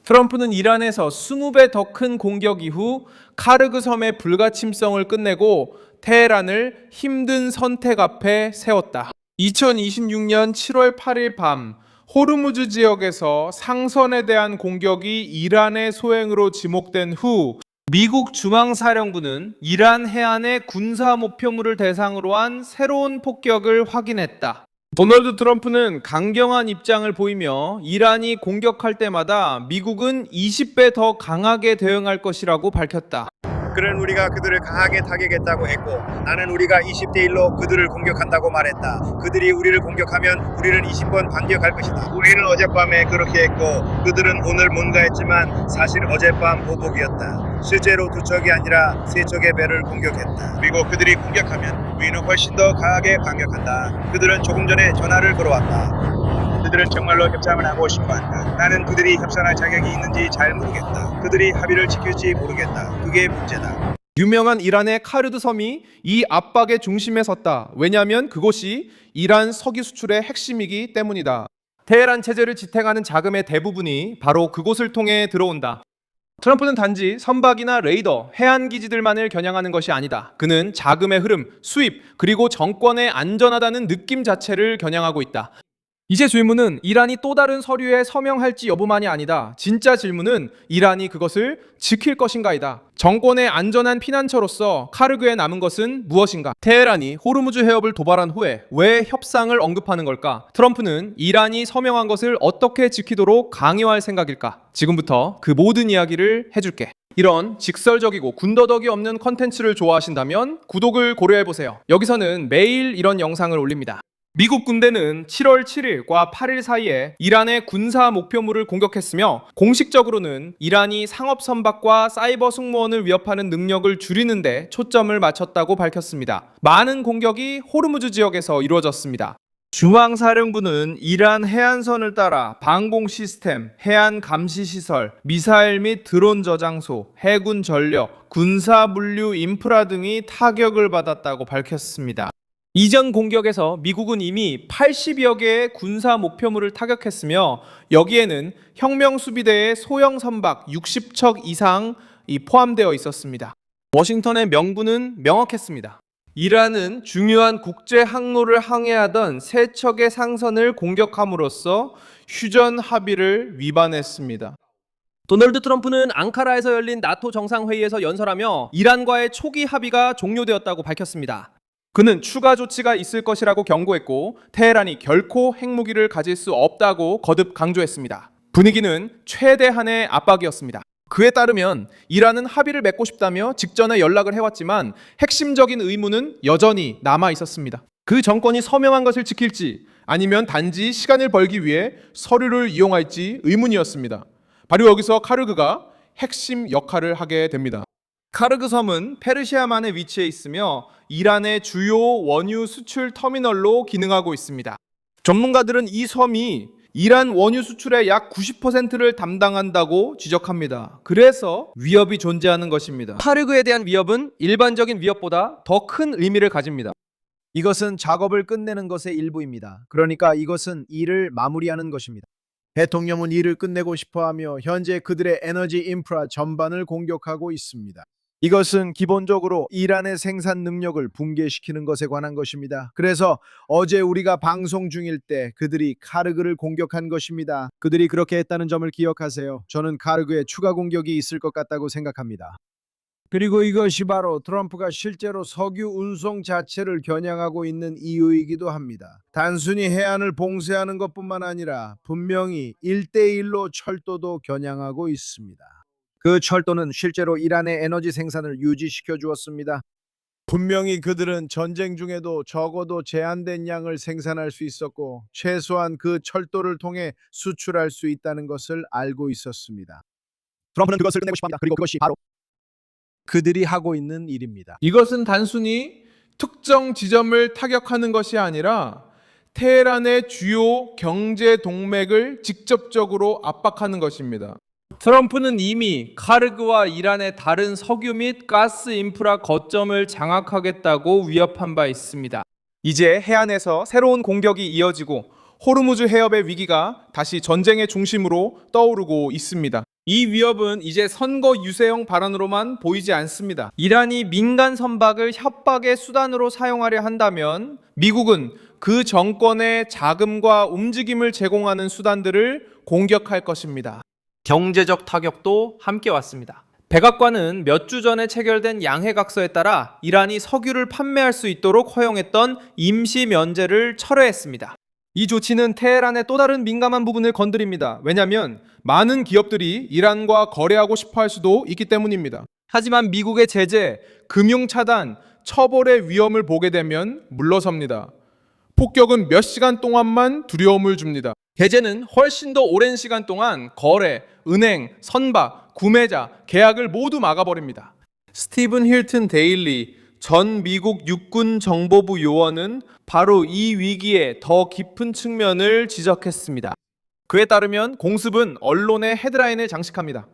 트럼프는 이란에서 20배 더 큰 공격 이후 카르그 섬의 불가침성을 끝내고 테헤란을 힘든 선택 앞에 세웠다. 2026년 7월 8일 밤 호르무즈 지역에서 상선에 대한 공격이 이란의 소행으로 지목된 후 미국 중앙사령부는 이란 해안의 군사 목표물을 대상으로 한 새로운 폭격을 확인했다. 도널드 트럼프는 강경한 입장을 보이며 이란이 공격할 때마다 미국은 20배 더 강하게 대응할 것이라고 밝혔다. 그는 우리가 그들을 강하게 타격했다고 했고, 나는 우리가 20대 1로 그들을 공격한다고 말했다. 그들이 우리를 공격하면 우리는 20번 반격할 것이다. 우리는 어젯밤에 그렇게 했고, 그들은 오늘 뭔가 했지만 사실 어젯밤 보복이었다. 실제로 두 척이 아니라 세 척의 배를 공격했다. 그리고 그들이 공격하면 우리는 훨씬 더 강하게 반격한다. 그들은 조금 전에 전화를 걸어왔다. 그들은 정말로 협상을 하고 싶어한다. 나는 그들이 협상할 자격이 있는지 잘 모르겠다. 그들이 합의를 지킬지 모르겠다. 그게 문제다. 유명한 이란의 카르드 섬이 이 압박의 중심에 섰다. 왜냐하면 그곳이 이란 석유 수출의 핵심이기 때문이다. 테헤란 체제를 지탱하는 자금의 대부분이 바로 그곳을 통해 들어온다. 트럼프는 단지 선박이나 레이더, 해안 기지들만을 겨냥하는 것이 아니다. 그는 자금의 흐름, 수입, 그리고 정권의 안전하다는 느낌 자체를 겨냥하고 있다. 이제 질문은 이란이 또 다른 서류에 서명할지 여부만이 아니다. 진짜 질문은 이란이 그것을 지킬 것인가이다. 정권의 안전한 피난처로서 카르그에 남은 것은 무엇인가? 테헤란이 호르무즈 해협을 도발한 후에 왜 협상을 언급하는 걸까? 트럼프는 이란이 서명한 것을 어떻게 지키도록 강요할 생각일까? 지금부터 그 모든 이야기를 해줄게. 이런 직설적이고 군더더기 없는 컨텐츠를 좋아하신다면 구독을 고려해보세요. 여기서는 매일 이런 영상을 올립니다. 미국 군대는 7월 7일과 8일 사이에 이란의 군사 목표물을 공격했으며 공식적으로는 이란이 상업 선박과 사이버 승무원을 위협하는 능력을 줄이는 데 초점을 맞췄다고 밝혔습니다. 많은 공격이 호르무즈 지역에서 이루어졌습니다. 중앙사령부는 이란 해안선을 따라 방공 시스템, 해안 감시 시설, 미사일 및 드론 저장소, 해군 전력, 군사 물류 인프라 등이 타격을 받았다고 밝혔습니다. 이전 공격에서 미국은 이미 80여 개의 군사 목표물을 타격했으며 여기에는 혁명수비대의 소형 선박 60척 이상이 포함되어 있었습니다. 워싱턴의 명분은 명확했습니다. 이란은 중요한 국제 항로를 항해하던 세 척의 상선을 공격함으로써 휴전 합의를 위반했습니다. 도널드 트럼프는 앙카라에서 열린 나토 정상회의에서 연설하며 이란과의 초기 합의가 종료되었다고 밝혔습니다. 그는 추가 조치가 있을 것이라고 경고했고 테헤란이 결코 핵무기를 가질 수 없다고 거듭 강조했습니다. 분위기는 최대한의 압박이었습니다. 그에 따르면 이란은 합의를 맺고 싶다며 직전에 연락을 해왔지만 핵심적인 의무는 여전히 남아 있었습니다. 그 정권이 서명한 것을 지킬지 아니면 단지 시간을 벌기 위해 서류를 이용할지 의문이었습니다. 바로 여기서 카르그가 핵심 역할을 하게 됩니다. 카르그 섬은 페르시아만에 위치해 있으며 이란의 주요 원유 수출 터미널로 기능하고 있습니다. 전문가들은 이 섬이 이란 원유 수출의 약 90%를 담당한다고 지적합니다. 그래서 위협이 존재하는 것입니다. 카르그에 대한 위협은 일반적인 위협보다 더 큰 의미를 가집니다. 이것은 작업을 끝내는 것의 일부입니다. 그러니까 이것은 일을 마무리하는 것입니다. 대통령은 일을 끝내고 싶어하며 현재 그들의 에너지 인프라 전반을 공격하고 있습니다. 이것은 기본적으로 이란의 생산 능력을 붕괴시키는 것에 관한 것입니다. 그래서 어제 우리가 방송 중일 때 그들이 카르그를 공격한 것입니다. 그들이 그렇게 했다는 점을 기억하세요. 저는 카르그에 추가 공격이 있을 것 같다고 생각합니다. 그리고 이것이 바로 트럼프가 실제로 석유 운송 자체를 겨냥하고 있는 이유이기도 합니다. 단순히 해안을 봉쇄하는 것뿐만 아니라 분명히 1대1로 철도도 겨냥하고 있습니다. 그 철도는 실제로 이란의 에너지 생산을 유지시켜 주었습니다. 분명히 그들은 전쟁 중에도 적어도 제한된 양을 생산할 수 있었고 최소한 그 철도를 통해 수출할 수 있다는 것을 알고 있었습니다. 트럼프는 그것을 끝내고 싶어합니다. 그리고 그것이 바로 그들이 하고 있는 일입니다. 이것은 단순히 특정 지점을 타격하는 것이 아니라 테헤란의 주요 경제 동맥을 직접적으로 압박하는 것입니다. 트럼프는 이미 카르그와 이란의 다른 석유 및 가스 인프라 거점을 장악하겠다고 위협한 바 있습니다. 이제 해안에서 새로운 공격이 이어지고 호르무즈 해협의 위기가 다시 전쟁의 중심으로 떠오르고 있습니다. 이 위협은 이제 선거 유세형 발언으로만 보이지 않습니다. 이란이 민간 선박을 협박의 수단으로 사용하려 한다면 미국은 그 정권의 자금과 움직임을 제공하는 수단들을 공격할 것입니다. 경제적 타격도 함께 왔습니다. 백악관은 몇 주 전에 체결된 양해각서에 따라 이란이 석유를 판매할 수 있도록 허용했던 임시 면제를 철회했습니다. 이 조치는 테헤란의 또 다른 민감한 부분을 건드립니다. 왜냐하면 많은 기업들이 이란과 거래하고 싶어 할 수도 있기 때문입니다. 하지만 미국의 제재, 금융 차단, 처벌의 위험을 보게 되면 물러섭니다. 폭격은 몇 시간 동안만 두려움을 줍니다. 제재는 훨씬 더 오랜 시간 동안 거래, 은행, 선박, 구매자, 계약을 모두 막아버립니다. 스티븐 힐튼 데일리 전 미국 육군 정보부 요원은 바로 이 위기의 더 깊은 측면을 지적했습니다. 그에 따르면 공습은 언론의 헤드라인을 장식합니다.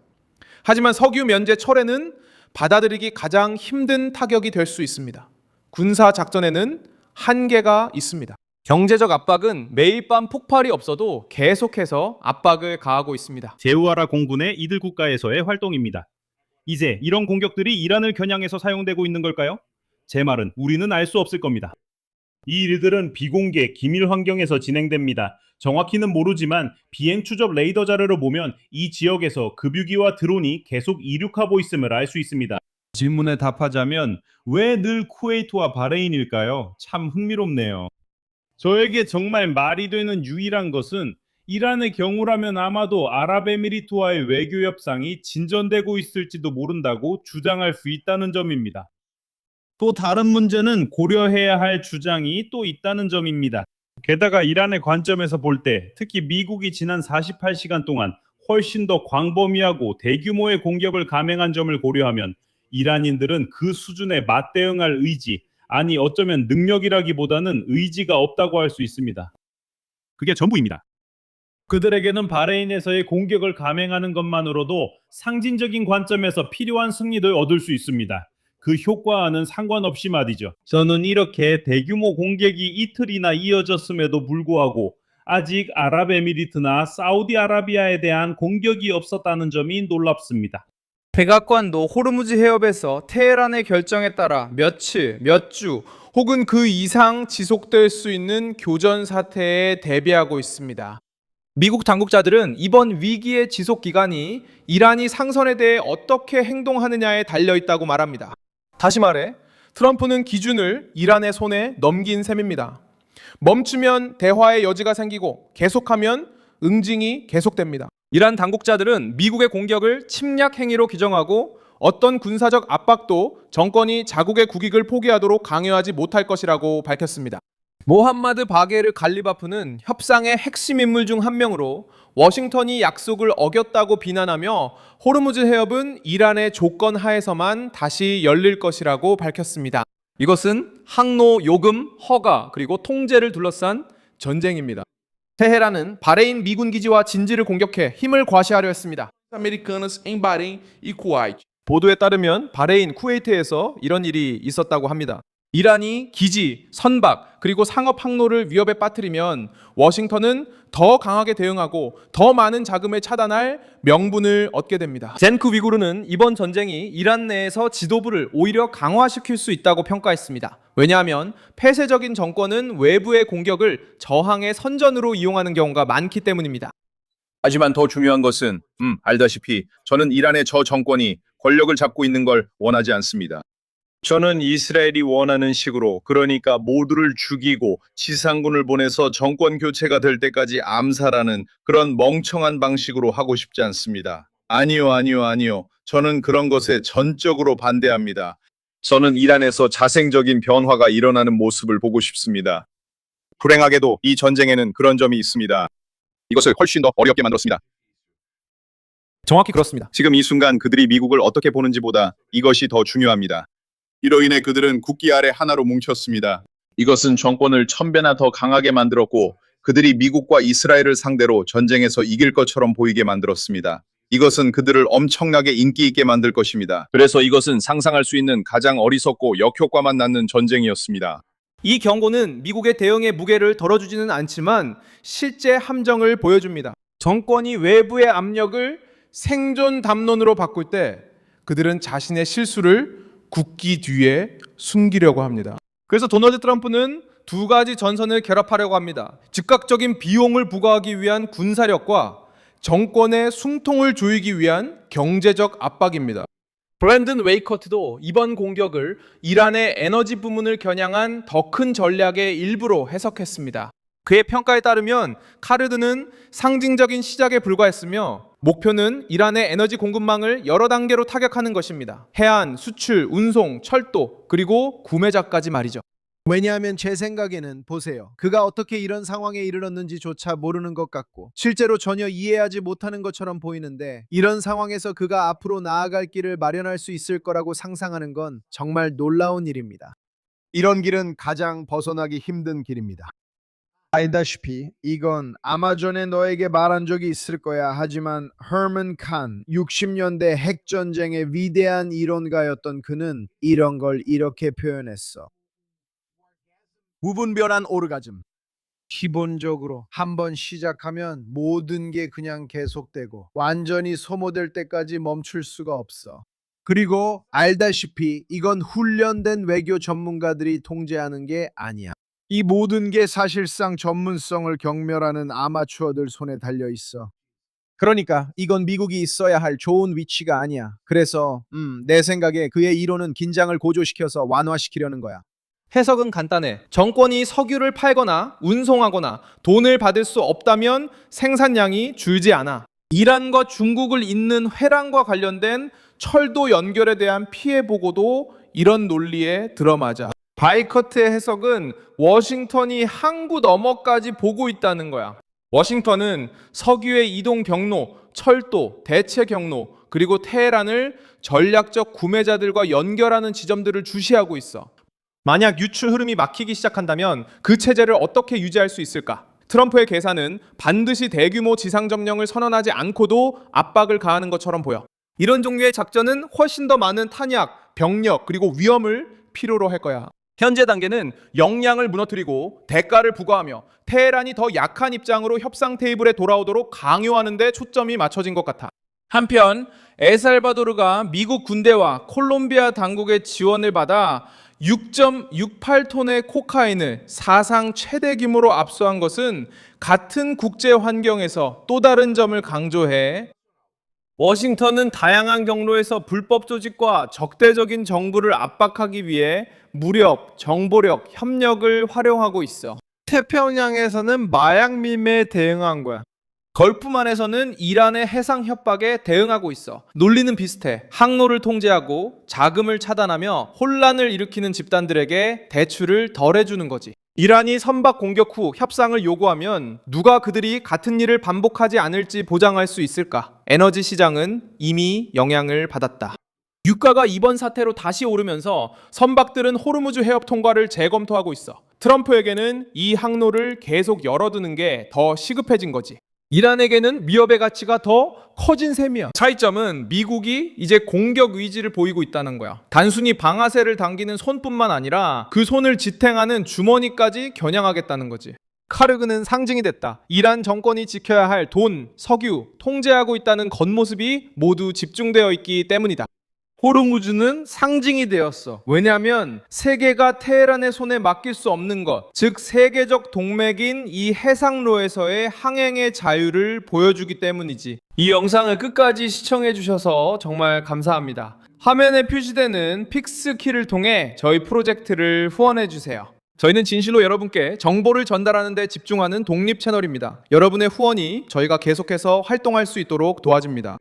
하지만 석유 면제 철회는 받아들이기 가장 힘든 타격이 될 수 있습니다. 군사 작전에는 한계가 있습니다. 경제적 압박은 매일 밤 폭발이 없어도 계속해서 압박을 가하고 있습니다. 제우아라 공군의 이들 국가에서의 활동입니다. 이제 이런 공격들이 이란을 겨냥해서 사용되고 있는 걸까요? 제 말은 우리는 알 수 없을 겁니다. 이 일들은 비공개, 기밀 환경에서 진행됩니다. 정확히는 모르지만 비행 추적 레이더 자료를 보면 이 지역에서 급유기와 드론이 계속 이륙하고 있음을 알 수 있습니다. 질문에 답하자면 왜 늘 쿠웨이트와 바레인일까요? 참 흥미롭네요. 저에게 정말 말이 되는 유일한 것은 이란의 경우라면 아마도 아랍에미리트와의 외교 협상이 진전되고 있을지도 모른다고 주장할 수 있다는 점입니다. 또 다른 문제는 고려해야 할 주장이 또 있다는 점입니다. 게다가 이란의 관점에서 볼 때 특히 미국이 지난 48시간 동안 훨씬 더 광범위하고 대규모의 공격을 감행한 점을 고려하면 이란인들은 그 수준에 맞대응할 의지, 아니 어쩌면 능력이라기보다는 의지가 없다고 할 수 있습니다. 그게 전부입니다. 그들에게는 바레인에서의 공격을 감행하는 것만으로도 상징적인 관점에서 필요한 승리를 얻을 수 있습니다. 그 효과와는 상관없이 말이죠. 저는 이렇게 대규모 공격이 이틀이나 이어졌음에도 불구하고 아직 아랍에미리트나 사우디아라비아에 대한 공격이 없었다는 점이 놀랍습니다. 백악관도 호르무즈 해협에서 테헤란의 결정에 따라 며칠, 몇 주 혹은 그 이상 지속될 수 있는 교전 사태에 대비하고 있습니다. 미국 당국자들은 이번 위기의 지속 기간이 이란이 상선에 대해 어떻게 행동하느냐에 달려 있다고 말합니다. 다시 말해 트럼프는 기준을 이란의 손에 넘긴 셈입니다. 멈추면 대화의 여지가 생기고 계속하면 응징이 계속됩니다. 이란 당국자들은 미국의 공격을 침략 행위로 규정하고 어떤 군사적 압박도 정권이 자국의 국익을 포기하도록 강요하지 못할 것이라고 밝혔습니다. 모함마드 바게르 갈리바프는 협상의 핵심 인물 중 한 명으로 워싱턴이 약속을 어겼다고 비난하며 호르무즈 해협은 이란의 조건 하에서만 다시 열릴 것이라고 밝혔습니다. 이것은 항로, 요금, 허가, 그리고 통제를 둘러싼 전쟁입니다. 테헤란은 바레인 미군 기지와 진지를 공격해 힘을 과시하려 했습니다. Americanas em Bahrein e Kuwait. 보도에 따르면 바레인, 쿠웨이트에서 이런 일이 있었다고 합니다. 이란이 기지, 선박, 그리고 상업 항로를 위협에 빠뜨리면 워싱턴은 더 강하게 대응하고 더 많은 자금을 차단할 명분을 얻게 됩니다. 젠크 위구르는 이번 전쟁이 이란 내에서 지도부를 오히려 강화시킬 수 있다고 평가했습니다. 왜냐하면 폐쇄적인 정권은 외부의 공격을 저항의 선전으로 이용하는 경우가 많기 때문입니다. 하지만 더 중요한 것은 알다시피 저는 이란의 저 정권이 권력을 잡고 있는 걸 원하지 않습니다. 저는 이스라엘이 원하는 식으로, 그러니까 모두를 죽이고 지상군을 보내서 정권 교체가 될 때까지 암살하는 그런 멍청한 방식으로 하고 싶지 않습니다. 아니요. 저는 그런 것에 전적으로 반대합니다. 저는 이란에서 자생적인 변화가 일어나는 모습을 보고 싶습니다. 불행하게도 이 전쟁에는 그런 점이 있습니다. 이것을 훨씬 더 어렵게 만들었습니다. 정확히 그렇습니다. 지금 이 순간 그들이 미국을 어떻게 보는지보다 이것이 더 중요합니다. 이로 인해 그들은 국기 아래 하나로 뭉쳤습니다. 이것은 정권을 1000배나 더 강하게 만들었고 그들이 미국과 이스라엘을 상대로 전쟁에서 이길 것처럼 보이게 만들었습니다. 이것은 그들을 엄청나게 인기 있게 만들 것입니다. 그래서 이것은 상상할 수 있는 가장 어리석고 역효과만 낳는 전쟁이었습니다. 이 경고는 미국의 대응의 무게를 덜어주지는 않지만 실제 함정을 보여줍니다. 정권이 외부의 압력을 생존 담론으로 바꿀 때 그들은 자신의 실수를 국기 뒤에 숨기려고 합니다. 그래서 도널드 트럼프는 두 가지 전선을 결합하려고 합니다. 즉각적인 비용을 부과하기 위한 군사력과 정권의 숨통을 조이기 위한 경제적 압박입니다. 브랜든 웨이커트도 이번 공격을 이란의 에너지 부문을 겨냥한 더 큰 전략의 일부로 해석했습니다. 그의 평가에 따르면 카르드는 상징적인 시작에 불과했으며 목표는 이란의 에너지 공급망을 여러 단계로 타격하는 것입니다. 해안, 수출, 운송, 철도, 그리고 구매자까지 말이죠. 왜냐하면 제 생각에는 보세요. 그가 어떻게 이런 상황에 이르렀는지조차 모르는 것 같고 실제로 전혀 이해하지 못하는 것처럼 보이는데 이런 상황에서 그가 앞으로 나아갈 길을 마련할 수 있을 거라고 상상하는 건 정말 놀라운 일입니다. 이런 길은 가장 벗어나기 힘든 길입니다. 알다시피 이건 아마 전에 너에게 말한 적이 있을 거야. 하지만 허먼 칸 60년대 핵전쟁의 위대한 이론가였던 그는 이런 걸 이렇게 표현했어. 무분별한 오르가즘. 기본적으로 한번 시작하면 모든 게 그냥 계속되고 완전히 소모될 때까지 멈출 수가 없어. 그리고 알다시피 이건 훈련된 외교 전문가들이 통제하는 게 아니야. 이 모든 게 사실상 전문성을 경멸하는 아마추어들 손에 달려 있어. 그러니까 이건 미국이 있어야 할 좋은 위치가 아니야. 그래서 내 생각에 그의 이론은 긴장을 고조시켜서 완화시키려는 거야. 해석은 간단해. 정권이 석유를 팔거나 운송하거나 돈을 받을 수 없다면 생산량이 줄지 않아. 이란과 중국을 잇는 회랑과 관련된 철도 연결에 대한 피해 보고도 이런 논리에 들어맞아. 바이커트의 해석은 워싱턴이 항구 너머까지 보고 있다는 거야. 워싱턴은 석유의 이동 경로, 철도, 대체 경로, 그리고 테헤란을 전략적 구매자들과 연결하는 지점들을 주시하고 있어. 만약 유출 흐름이 막히기 시작한다면 그 체제를 어떻게 유지할 수 있을까? 트럼프의 계산은 반드시 대규모 지상점령을 선언하지 않고도 압박을 가하는 것처럼 보여. 이런 종류의 작전은 훨씬 더 많은 탄약, 병력, 그리고 위험을 필요로 할 거야. 현재 단계는 역량을 무너뜨리고 대가를 부과하며 테헤란이 더 약한 입장으로 협상 테이블에 돌아오도록 강요하는 데 초점이 맞춰진 것 같아. 한편 엘살바도르가 미국 군대와 콜롬비아 당국의 지원을 받아 6.68톤의 코카인을 사상 최대 규모로 압수한 것은 같은 국제 환경에서 또 다른 점을 강조해 워싱턴은 다양한 경로에서 불법 조직과 적대적인 정부를 압박하기 위해 무력, 정보력, 협력을 활용하고 있어. 태평양에서는 마약 밀매에 대응한 거야. 걸프만에서는 이란의 해상 협박에 대응하고 있어. 논리는 비슷해. 항로를 통제하고 자금을 차단하며 혼란을 일으키는 집단들에게 대출을 덜해주는 거지. 이란이 선박 공격 후 협상을 요구하면 누가 그들이 같은 일을 반복하지 않을지 보장할 수 있을까? 에너지 시장은 이미 영향을 받았다. 유가가 이번 사태로 다시 오르면서 선박들은 호르무즈 해협 통과를 재검토하고 있어. 트럼프에게는 이 항로를 계속 열어두는 게 더 시급해진 거지. 이란에게는 위협의 가치가 더 커진 셈이야. 차이점은 미국이 이제 공격 의지를 보이고 있다는 거야. 단순히 방아쇠를 당기는 손뿐만 아니라 그 손을 지탱하는 주머니까지 겨냥하겠다는 거지. 카르그는 상징이 됐다. 이란 정권이 지켜야 할 돈, 석유, 통제하고 있다는 겉모습이 모두 집중되어 있기 때문이다. 호르무즈는 상징이 되었어. 왜냐하면 세계가 테헤란의 손에 맡길 수 없는 것, 즉 세계적 동맥인 이 해상로에서의 항행의 자유를 보여주기 때문이지. 이 영상을 끝까지 시청해 주셔서 정말 감사합니다. 화면에 표시되는 픽스키를 통해 저희 프로젝트를 후원해 주세요. 저희는 진실로 여러분께 정보를 전달하는 데 집중하는 독립 채널입니다. 여러분의 후원이 저희가 계속해서 활동할 수 있도록 도와줍니다.